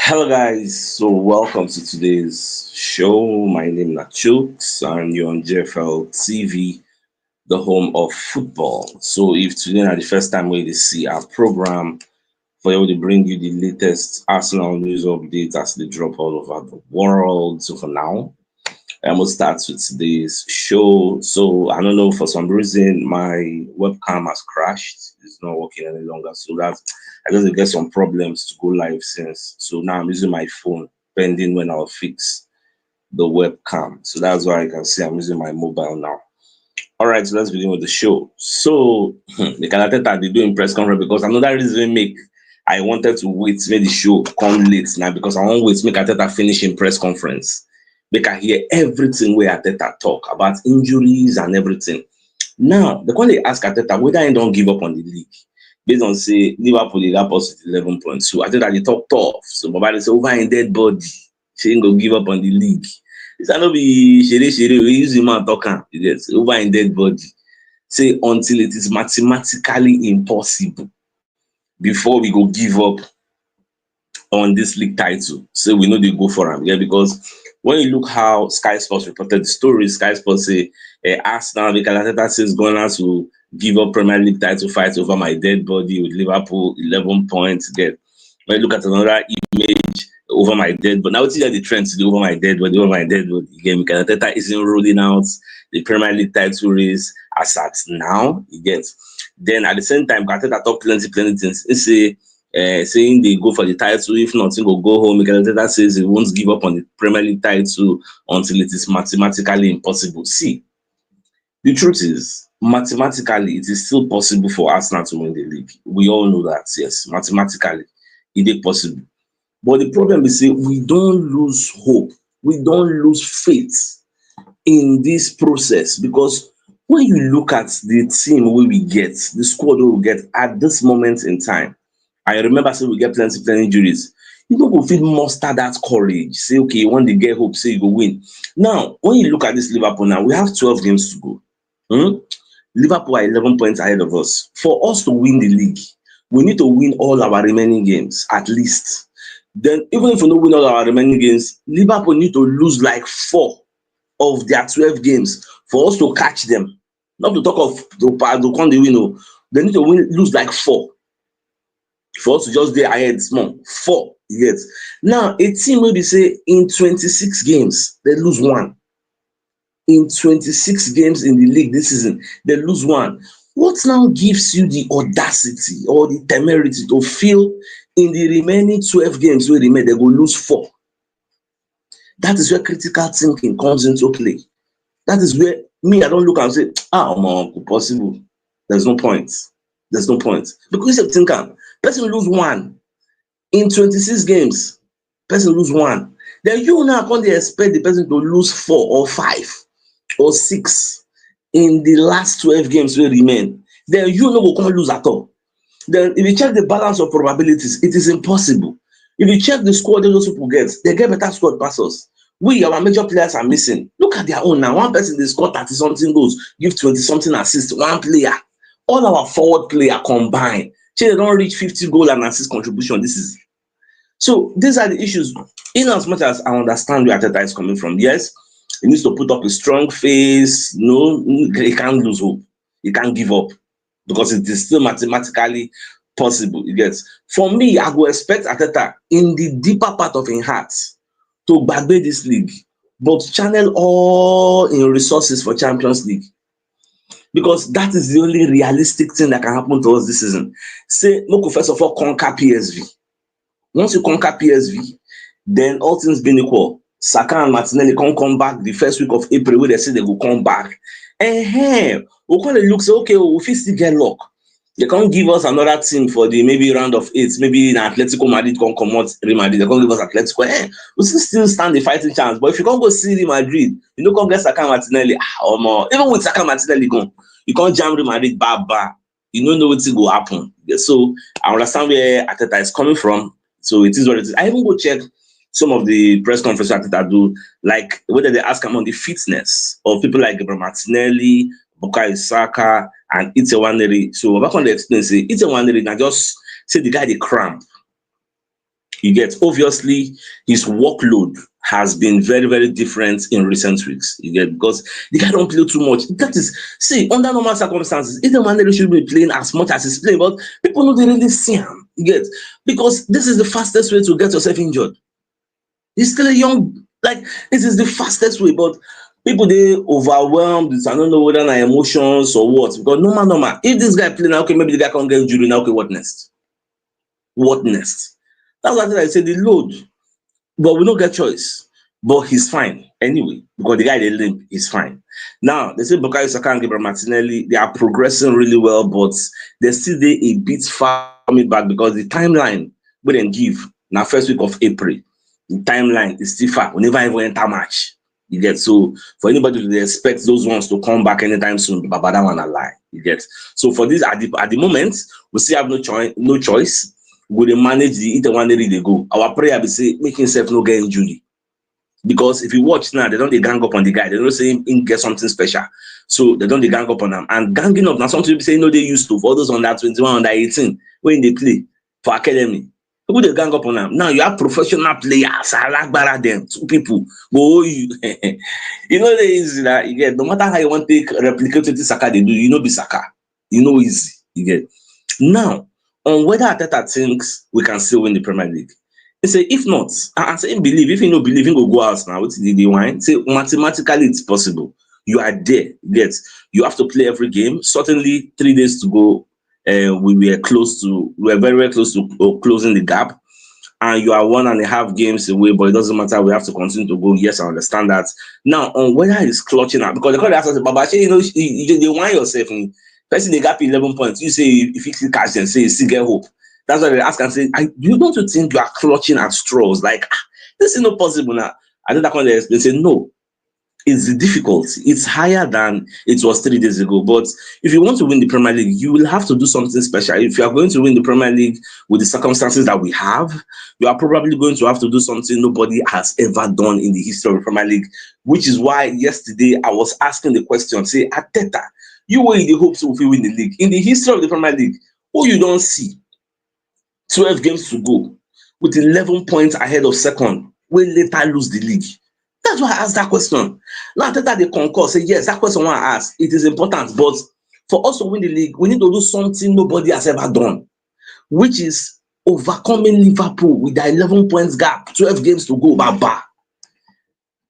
Hello guys, so welcome to today's show. My name is CHUKS and you're on JFL TV, the home of football. So if today is the first time we see our program for able to bring you the latest Arsenal news updates as they drop all over the world. So for now, I'm gonna start with today's show. So I don't know, for some reason my webcam has crashed. It's not working any longer. So that's I just get some problems to go live since. So now I'm using my phone, pending when I'll fix the webcam. So that's why I can see I'm using my mobile now. All right, so let's begin with the show. So the Arteta they doing press conference because another reason make I wanted to wait make the show come late now because I want wait make Arteta finish in press conference. Make I hear everything where Arteta talk about injuries and everything. Now, the when they ask Arteta whether he don't give up on the league, based on say Liverpool they got us 11.2. I think that they talk tough. So Baba they say over in dead body, she ain't gonna give up on the league. It's not be shere we use him and talk yes, over in dead body. Say until it is mathematically impossible before we go give up on this league title. So we know they go for him. Yeah, because when you look how Sky Sports reported the story, Sky Sports say Arsenal, the Arteta says going to give up Premier League title fight over my dead body with Liverpool 11 points. Get when you look at another image over my dead body. Now it's the trend to do over my dead body, over my dead body again. Mikel Arteta isn't rolling out the Premier League title race as at now. You get then at the same time, Arteta talk plenty things. He say saying they go for the title, if not, he will go home. Mikel Arteta says he won't give up on the Premier League title until it is mathematically impossible. See, the truth is, mathematically, it is still possible for Arsenal to win the league. We all know that, yes, mathematically, it is possible. But the problem is, say, we don't lose hope. We don't lose faith in this process because when you look at the team we get, the squad we get at this moment in time, I remember say we get plenty injuries. You don't go feel muster that courage. Say, okay, you want to get hope, say you go win. Now, when you look at this Liverpool now, we have 12 games to go. Liverpool are 11 points ahead of us. For us to win the league, we need to win all our remaining games, at least. Then, even if we don't win all our remaining games, Liverpool need to lose like 4 of their 12 games for us to catch them. Not to talk of the come the win. They need to lose like 4 for us to just get ahead small. 4 yes. Now a team will be say in 26 games they lose 1. In 26 games in the league this season, they lose 1. What now gives you the audacity or the temerity to feel in the remaining 12 games where remain they go lose 4? That is where critical thinking comes into play. That is where me, I don't look and say, possible. There's no point. There's no point. Because you think, person lose 1 in 26 games. Person lose 1. Then you now can't expect the person to lose 4 or 5 or 6 in the last 12 games will remain. Then you know we can't lose at all. Then if you check the balance of probabilities, it is impossible. If you check the squad those people get, they get better squad passes. We, our major players are missing. Look at their own now. One person they score 30-something goals, give 20-something assists. One player. All our forward player combined. They don't reach 50 goal and assist contribution this season. So these are the issues. In as much as I understand where Arteta is coming from, yes, he needs to put up a strong face. No, he can't lose hope. He can't give up because it is still mathematically possible. You get. For me, I would expect Arteta in the deeper part of his heart to gbagbe this league, but channel all in resources for Champions League. Because that is the only realistic thing that can happen to us this season. Say, Moko, first of all, conquer PSV. Once you conquer PSV, then all things being equal, Saka and Martinelli can't come back the first week of April where they say they will come back. We kind of look, say, okay, we still get luck. They can't give us another team for the maybe round of 8. Maybe in Atletico Madrid can come out Real Madrid. They can't give us Atletico. We still stand the fighting chance. But if you can't go see Real Madrid, you don't come get Saka Martinelli. Even with Saka Martinelli gone, you can't jam Real Madrid baba. You don't know what will happen. So I understand where Arteta is coming from. So it is what it is. I even go check some of the press conferences Arteta do, like whether they ask him on the fitness of people like Gabriel Martinelli, Bukayo Saka, and Itewaneri. So back on the explain say Itewaneri now just say the guy they cramp. You get, obviously his workload has been very, very different in recent weeks. You get, because the guy don't play too much. That is, see, under normal circumstances, either man should be playing as much as he's playing, but people don't really see him. You get, because this is the fastest way to get yourself injured. He's still a young, like, this is the fastest way, but people they overwhelmed. I don't know whether na emotions or what. Because normal. If this guy play now, okay, maybe the guy can't get injury now. Okay, what next? What next? That's why I say the load, but we don't get choice. But he's fine anyway because the guy they limp is fine. Now they say Bukayo Saka and Gabriel Martinelli they are progressing really well, but they still they a bit far coming back because the timeline we then give now first week of April. The timeline is still far. We never even enter match. You get, so for anybody to expect those ones to come back anytime soon, but that one a lie. You get, so for this at the moment we still have no choice. We dey manage the either one they go. Our prayer be say make himself no get injury. Because if you watch now, they don't they gang up on the guy. They don't say him get something special. So they don't they gang up on him. And ganging up now something you say no they used to for those under 21, under 18 when they play for academy. Who they gang up on them? Now you have professional players, I like better them, two people. Go you you know the easy that you get. No matter how you want to replicate what Saka they do, you know be Saka. You know easy. You get. Now on whether Arteta thinks we can still win the Premier League. He say if not, I say believe. If you no believe, he will go out now. What did they wine? Say mathematically it's possible. You are there. Get you have to play every game. Certainly 3 days to go. We were very, very close to closing the gap. And you are 1.5 games away, but it doesn't matter. We have to continue to go. Yes, I understand that. Now, on whether he's clutching out, because the call ask us, Baba, you know, you want yourself. Person they got 11 points. You say if you catch and say you still get hope. That's why they ask and say, you don't think you are clutching at straws? Like this is not possible now. I think that when they say no. It's difficult. It's higher than it was 3 days ago. But if you want to win the Premier League, you will have to do something special. If you are going to win the Premier League with the circumstances that we have, you are probably going to have to do something nobody has ever done in the history of the Premier League, which is why yesterday I was asking the question, say, Arteta, you were in the hopes of win the league. In the history of the Premier League, who you don't see 12 games to go with 11 points ahead of second, will later lose the league. That's why I asked that question. Now, after that, they concur, say, yes, that question I asked, it is important. But for us to win the league, we need to do something nobody has ever done, which is overcoming Liverpool with the 11 points gap, 12 games to go, baba.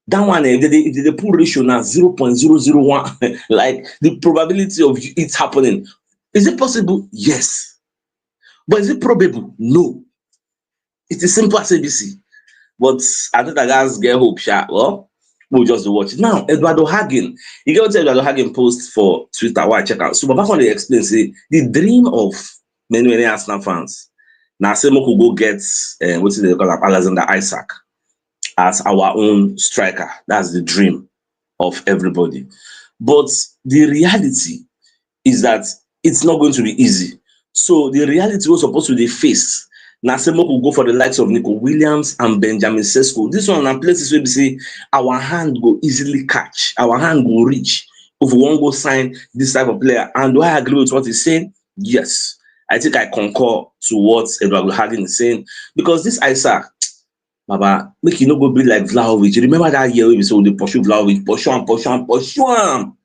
That one, if the pool ratio now 0.001, like the probability of it happening. Is it possible? Yes. But is it probable? No. It is simple as ABC. But I think that guys get hope, well, we'll just watch it. Now, Eduardo Hagen, you get what Eduardo Hagen post for Twitter, why check out. So, but back when they explain, say, the dream of many Arsenal fans, now, say, we could go get, what is they call Alexander Isak as our own striker. That's the dream of everybody. But the reality is that it's not going to be easy. So, the reality was supposed to be faced. Nasemo will go for the likes of Nico Williams and Benjamin Sesko. This one are places where we say our hand go easily catch, our hand go reach if we want to go sign this type of player. And do I agree with what he's saying? Yes. I think I concur to what Eduardo Hagen is saying. Because this Isaac, Baba, make you not go be like Vlahovic. You remember that year we saw the pursue Vlahovic, pursue him.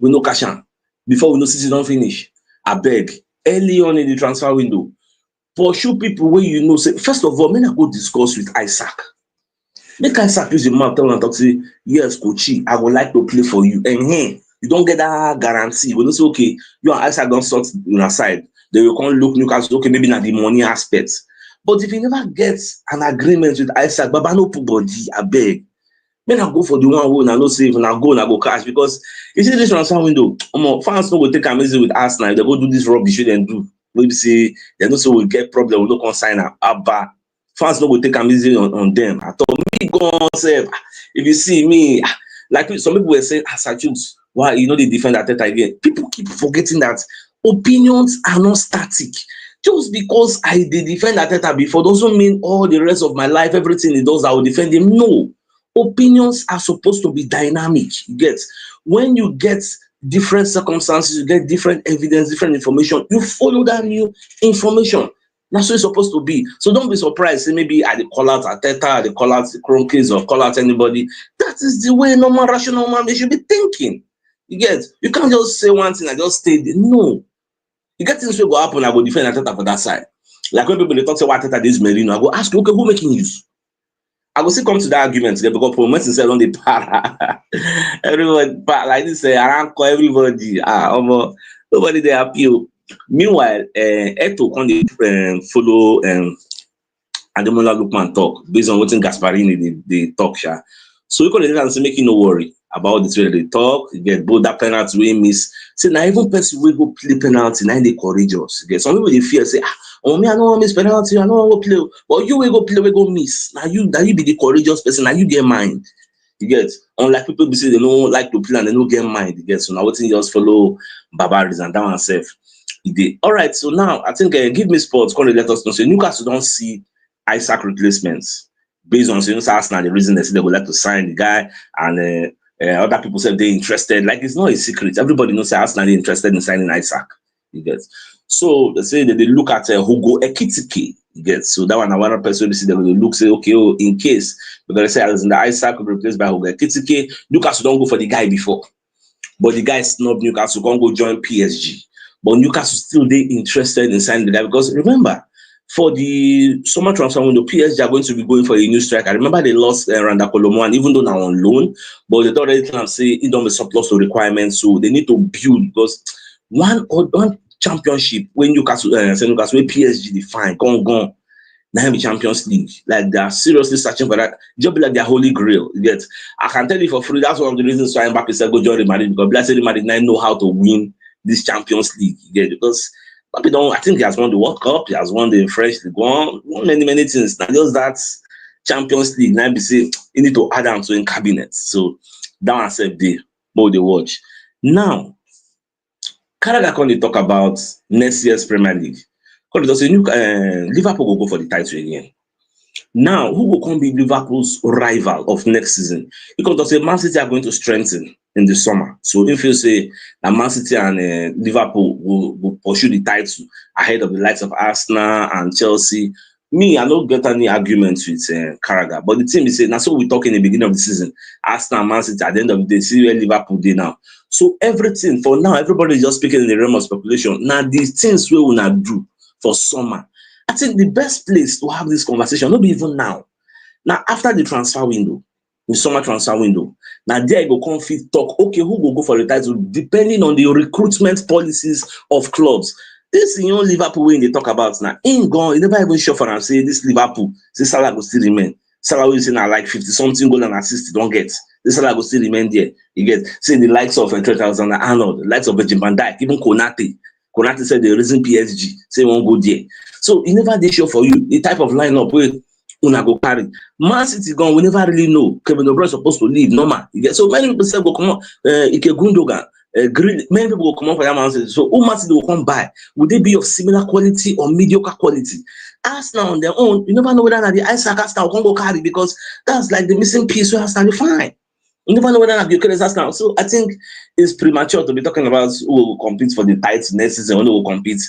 We no cash him. Before we know City don't finish. I beg. Early on in the transfer window. Pursue people where you know, say, first of all, may I go discuss with Isaac. Make Isaac use the mouth, tell and talk, say, yes, Coachy, I would like to play for you. And hey, you don't get that guarantee. When you say, okay, you and Isaac don't sort on our side, they will come look Newcastle, okay, maybe not the money aspect. But if you never get an agreement with Isaac, Baba no put body, I beg. May I go for the one who I no save and I go cash because you see this transfer window, fans don't go take amazing with Arsenal, they go do this rubbish they then do. Maybe say they know so we get problem, we don't consign Abba. Fans don't go take am easy on them. I thought me go on self. If you see me, like some people were saying, as I choose, why you know they defend Arteta again. People keep forgetting that opinions are not static. Just because I did defend Arteta before doesn't mean all the rest of my life, everything he does, I will defend him. No. Opinions are supposed to be dynamic. You get when you get different circumstances, you get different evidence, different information, you follow that new information. That's what it's supposed to be. So don't be surprised. Say maybe I dey call out Arteta, I dey call out the Kroenkes, or call out anybody. That is the way normal rational man they should be thinking. You get? You can't just say one thing and just stay there. No. You get things will go happen, I go defend Arteta for that side. Like when people they talk say what Arteta this Merino, I go ask you, okay, who making use? I will still come to that argument again because promoting said on the para. Everybody like this, around everybody. Nobody they appeal. Meanwhile, Eto can follow Ademola Lookman talk based on what Gasparini they talk. So you can say make you no worry about the way they talk. You get both that penalty we miss. Say now even person will go play penalty, now they courageous. You get some people they fear say oh me I don't want miss penalty, I don't want to play. But you will go play, we go miss. Now you be the courageous person, now you get mind. You get unlike people be say they don't like to play and they don't get mind. You get so now what thing just follow barbarism and that one self. All right, so now I think give me sports, can let us know. So Newcastle don't see Isaac replacements based on saying Arsenal the reason they say they would like to sign the guy and other people said they're interested. Like it's not a secret. Everybody knows that Arsenal is interested in signing Isaac. You get so they say that they look at Hugo Ekitike. You get so that one person they see they will look say okay in case because they say Alexander Isaac will be replaced by Hugo Ekitike. Newcastle don't go for the guy before, but the guy snubbed Newcastle can't go join PSG. But Newcastle still they interested in signing the guy because remember. For the summer transfer window, PSG are going to be going for a new striker. I remember they lost Randa Kolomo, and even though now on loan, but they already can say it don't be surplus to requirements, so they need to build because one championship when Newcastle, when PSG define, gone. Now the Champions League, like they are seriously searching for that. Just be like their holy grail. You get, I can tell you for free. That's one of the reasons why Mbappe said go join Real Madrid because Real Madrid now know how to win this Champions League. You get because. I think he has won the World Cup, he has won the French League, won many things. Now just that Champions League, now be say you need to add on to in cabinet. So that one said they more they watch. Now, Canada can talk about next year's Premier League. Because Liverpool will go for the title again. Now, who will come be Liverpool's rival of next season? Because they say Man City are going to strengthen in the summer. So if you say that Man City and Liverpool will pursue the title ahead of the likes of Arsenal and Chelsea, me, I don't get any arguments with Carragher. But the team is saying, now so we talk in the beginning of the season, Arsenal and Man City at the end of the day, see where Liverpool did now. So everything, for now, everybody is just speaking in the realm of speculation. Now, these things we will not do for summer. I think the best place to have this conversation, not even now. Now, after the transfer window, the summer transfer window, now there you go come fit talk, okay, who will go for the title, depending on the recruitment policies of clubs. This is Liverpool when they talk about now. Ain't gone, you never even sure for them say this Liverpool, say Salah will still remain. Salah will say now like 50-something goal and assist, don't get. This Salah will still remain there. You get, say the likes of Trent Alexander-Arnold, the likes of Virgil van Dijk, even Konate. Konate said the reason PSG, say won't go there. So he never did show for you the type of lineup where una go carry. Man City gone, we never really know. Kevin De Bruyne supposed to leave, normal. You get so many people say go come on, Ike Gundogan, many people will come on for that Man City. So who Man City will come by? Would they be of similar quality or mediocre quality? Arsenal on their own, you never know whether the Isaac Arsenal can go carry because that's like the missing piece where Arsenal fine. You never know whether you can Arsenal. So I think it's premature to be talking about who will compete for the title next season, who will compete.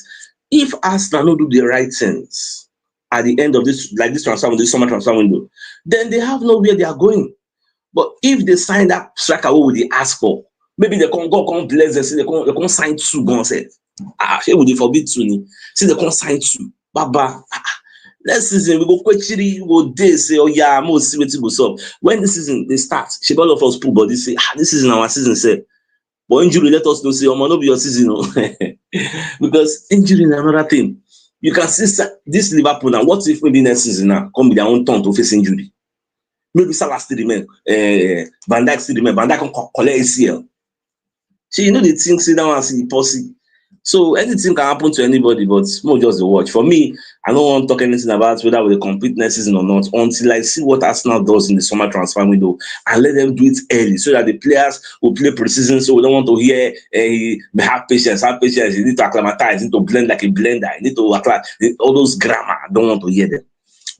If Arsenal don't do the right things at the end of this, like this transfer, this summer transfer window, then they have nowhere they are going. But if they sign that striker, what would they ask for? Maybe they can go, come bless them, say they can sign two, go say, she would they forbid two, say they can sign two. Baba, next season we go quickly, we go day say, oh yeah, I'm going to see what goes up. When the season they start, she all of us pull body say, this is our season, say. But injury, let us know, say, oh, man, not be your season. Because injury is another thing. You can see this Liverpool now. What if maybe next season now come with their own turn to face injury? Maybe Salah still remain, Van Dijk still remain, Van Dijk can collect ACL. So you know the thing, sit down and see the policy. So anything can happen to anybody, but more just the watch. For me, I don't want to talk anything about whether we compete next season or not until I see what Arsenal does in the summer transfer window and let them do it early so that the players will play pre-season. So we don't want to hear have patience. You need to acclimatize, you need to blend like a blender, you need to apply all those grammar. I don't want to hear them.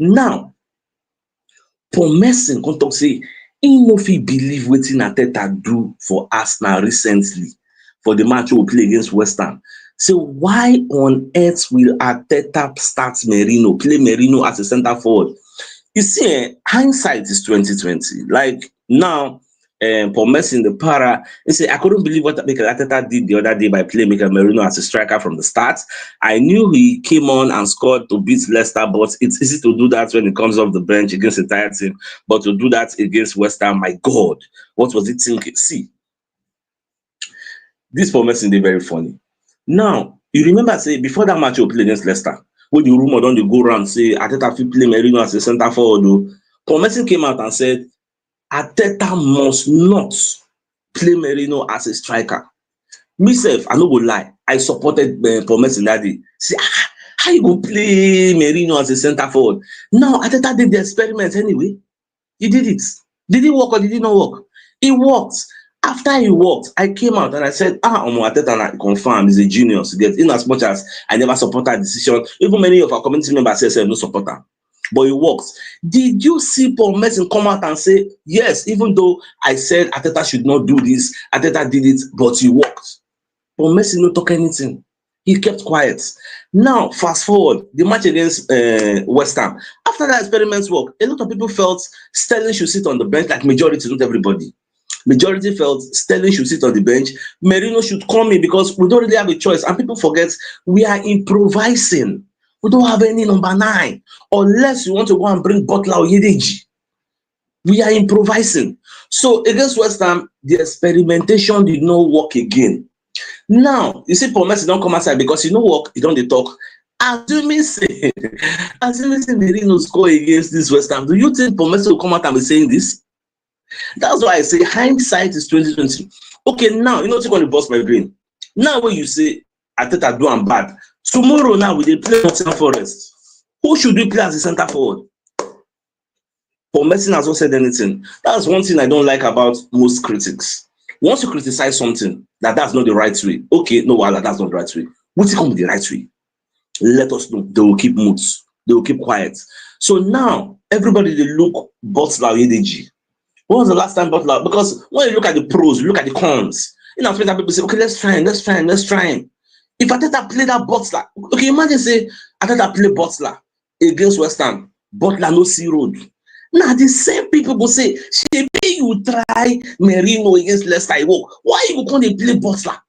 Now, Paul Merson can talk say, he no fit believe wetin Arteta do for Arsenal recently. for the match we will play against West Ham. So why on earth will Arteta start Merino, play Merino as a centre forward? You see, hindsight is 2020. Like now, Paul Messi in the para, he said, I couldn't believe what Mikel Arteta did the other day by playing Mikel Merino as a striker from the start. I knew he came on and scored to beat Leicester, but it's easy to do that when it comes off the bench against the entire team. But to do that against West Ham, my God, what was he thinking? See, this Paul Messi is very funny. Now, you remember, say, before that match you play against Leicester, when the rumor don't go around, say, Arteta fit play Merino as a centre forward, Paul Messi came out and said, Arteta must not play Merino as a striker. Myself, I no go lie, I supported Paul Messi that day. Say, how you go play Merino as a centre forward? Now, Arteta did the experiment anyway. He did it. Did it work or did it not work? It worked. After he worked, I came out and I said, Arteta confirmed, he's a genius. In as much as I never support that decision, even many of our community members say no supporter. But it works. Did you see Paul Messi come out and say, yes, even though I said Arteta should not do this, Arteta did it, but it worked? Paul Messi no talk anything. He kept quiet. Now, fast forward, the match against West Ham. After that experiment work, a lot of people felt Sterling should sit on the bench, like majority, not everybody. Majority felt Sterling should sit on the bench. Merino should come in because we don't really have a choice. And people forget we are improvising. We don't have any number 9. Unless you want to go and bring Butler or Yedeji. We are improvising. So against West Ham, the experimentation did not work again. Now, you see Paul Messi don't come outside because he no work, he don't dey talk. Assuming say Merino score against this West Ham, do you think Paul Messi will come out and be saying this? That's why I say hindsight is 2020. Okay, now you know what's going to bust my brain. Now when you say Arteta do am bad, tomorrow now we dey play Nottingham Forest. Who should we play as a centre forward? Paul Messi has not said anything. That's one thing I don't like about most critics. Once you criticize something that's not the right way, okay, no, that's not the right way. What's it come with the right way? Let us know. They will keep moods. They will keep quiet. So now everybody they look Butler Yedeji. When was the last time Butler? Because when you look at the pros, you look at the cons. You know, people say, okay, let's try him. If Arteta play that Butler, okay, imagine say Arteta play Butler against West Ham, Butler no see road. Now the same people will say, "Shebi you try Merino against Leicester, why you can't play Butler?"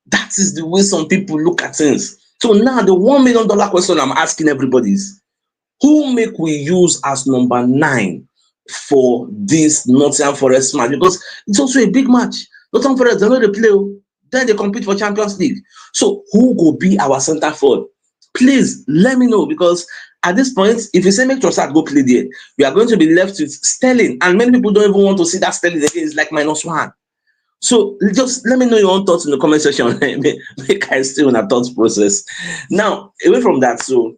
That is the way some people look at things. So now the $1 million question I'm asking everybody is, who make we use as number 9 for this Nottingham Forest match? Because it's also a big match. Nottingham Forest, they know they play, then they compete for Champions League. So who will be our centre forward? Please let me know, because at this point, if you say make Trossard go play there, we are going to be left with Sterling, and many people don't even want to see that Sterling again. It's like -1. So just let me know your own thoughts in the comment section. Make I still in a thoughts process. Now, away from that, so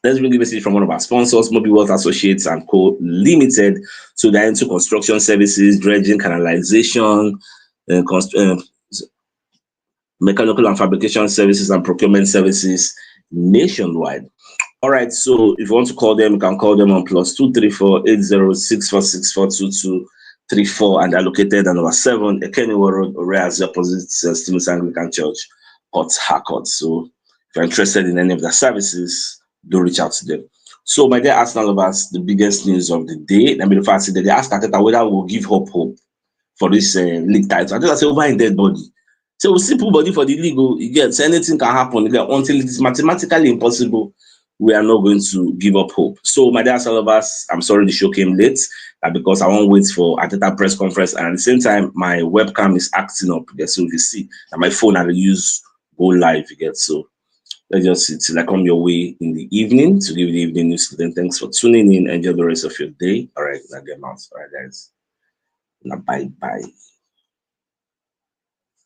let's bring a message from one of our sponsors, Moby Wealth Associates and Co. Limited. So they're into construction services, dredging, canalization, mechanical and fabrication services, and procurement services nationwide. All right, so if you want to call them, you can call them on +234 8064642234, and they're located on number 7 Ekeniwa Road, Oreas, opposite Stevens Anglican Church, Port Harcourt. So if you're interested in any of their services, do reach out to them. So my dear Arsenal lovers, the biggest news of the day, I mean, the fact that they asked Arteta whether we'll give hope for this league title. Arteta said, over in dead body. So we'll see body for the league. You get, so anything can happen. Until it is mathematically impossible, we are not going to give up hope. So my dear Arsenal lovers, I'm sorry the show came late, because I won't wait for Arteta press conference, and at the same time, my webcam is acting up. You get, so you see that my phone I use go live. You get, so let's just see till I come your way in the evening to give you the evening news. Then thanks for tuning in. Enjoy the rest of your day. All right, now get out. All right, guys. Now bye.